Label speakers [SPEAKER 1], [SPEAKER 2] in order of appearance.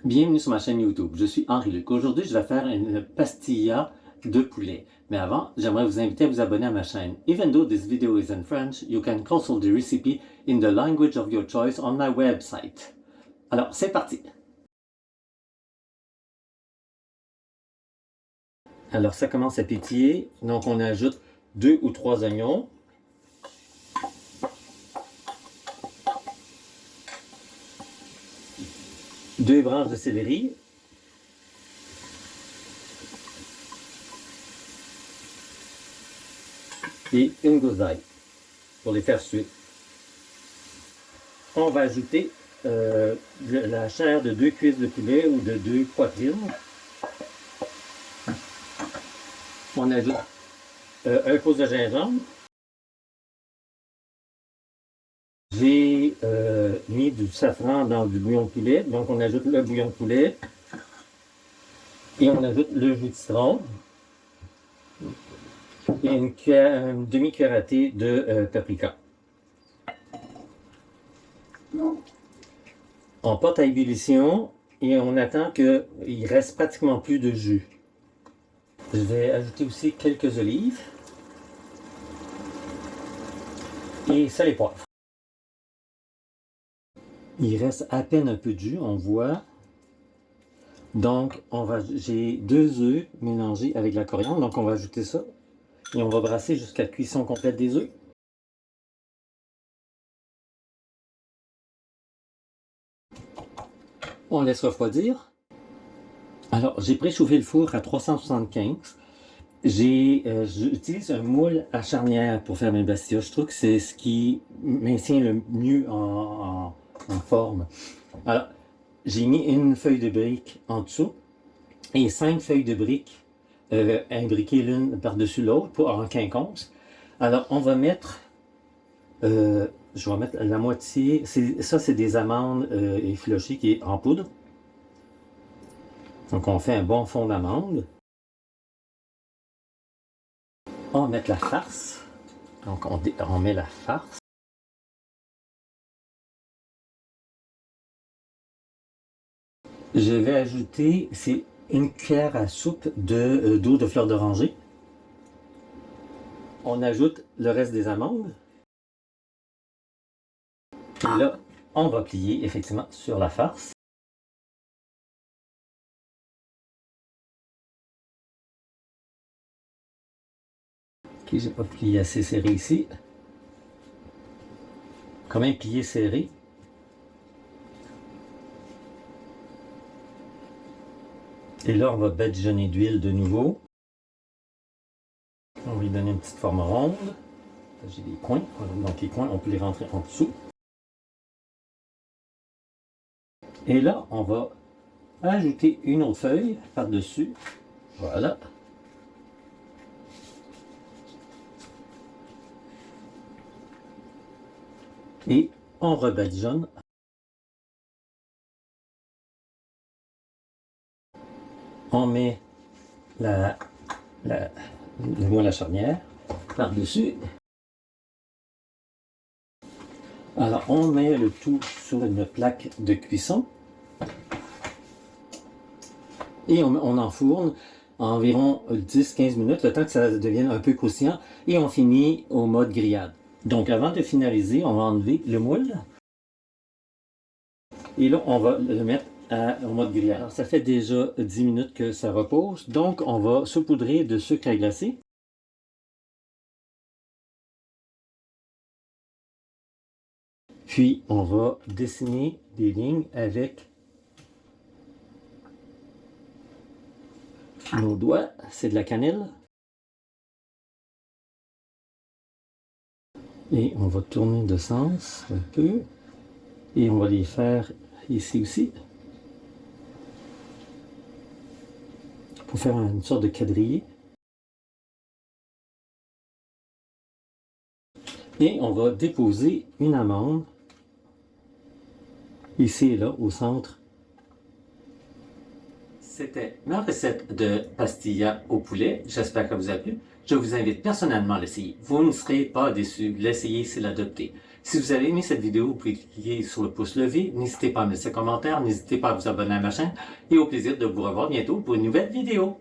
[SPEAKER 1] Bienvenue sur ma chaîne YouTube, je suis Henri Luc. Aujourd'hui, je vais faire une pastilla de poulet. Mais avant, j'aimerais vous inviter à vous abonner à ma chaîne. Even though this video is in French, you can consult the recipe in the language of your choice on my website. Alors, c'est parti! Alors, ça commence à pétiller, donc on ajoute 2 ou 3 oignons. Deux branches de céleri. Et une gousse d'ail pour les faire suer. On va ajouter la chair de 2 cuisses de poulet ou de 2 poitrines. On ajoute un pouce de gingembre. J'ai mis du safran dans du bouillon de poulet, donc on ajoute le bouillon de poulet et on ajoute le jus de citron et une demi-cuillère à thé de paprika. On porte à ébullition et on attend qu'il reste pratiquement plus de jus. Je vais ajouter aussi quelques olives et sel et poivre. Il reste à peine un peu de jus, on voit. Donc, j'ai 2 œufs mélangés avec la coriandre, donc on va ajouter ça. Et on va brasser jusqu'à la cuisson complète des œufs. On laisse refroidir. Alors, j'ai préchauffé le four à 375. J'utilise un moule à charnière pour faire mes pastillas. Je trouve que c'est ce qui maintient le mieux en forme. Alors, j'ai mis une feuille de brique en dessous et 5 feuilles de brique imbriquées l'une par-dessus l'autre en quinconce. Alors, on va mettre, je vais mettre la moitié, ça c'est des amandes effilochées qui est en poudre. Donc, on fait un bon fond d'amande. On va mettre la farce. Donc, on met la farce. Je vais ajouter, c'est une cuillère à soupe d'eau de fleur d'oranger. On ajoute le reste des amandes. Et là, on va plier effectivement sur la farce. Ok, j'ai pas plié assez serré ici. Quand même plié serré. Et là, on va badigeonner d'huile de nouveau. On va lui donner une petite forme ronde. J'ai des coins, donc les coins, on peut les rentrer en dessous. Et là, on va ajouter une autre feuille par-dessus. Voilà. Et on rebadigeonne. On met le moule à charnière par-dessus. Alors, on met le tout sur une plaque de cuisson. Et on enfourne environ 10-15 minutes, le temps que ça devienne un peu croustillant. Et on finit au mode grillade. Donc, avant de finaliser, on va enlever le moule. Et là, on va le mettre au mode grillade. Alors, ça fait déjà 10 minutes que ça repose. Donc, on va saupoudrer de sucre à glacer. Puis, on va dessiner des lignes avec nos doigts. C'est de la cannelle. Et on va tourner de sens un peu. Et on va les faire ici aussi. Pour faire une sorte de quadrillé. Et on va déposer une amande ici et là au centre. C'était ma recette de pastilla au poulet. J'espère que vous a plu. Je vous invite personnellement à l'essayer. Vous ne serez pas déçus. L'essayer, c'est l'adopter. Si vous avez aimé cette vidéo, vous pouvez cliquer sur le pouce levé. N'hésitez pas à mettre un commentaire, n'hésitez pas à vous abonner à ma chaîne et au plaisir de vous revoir bientôt pour une nouvelle vidéo.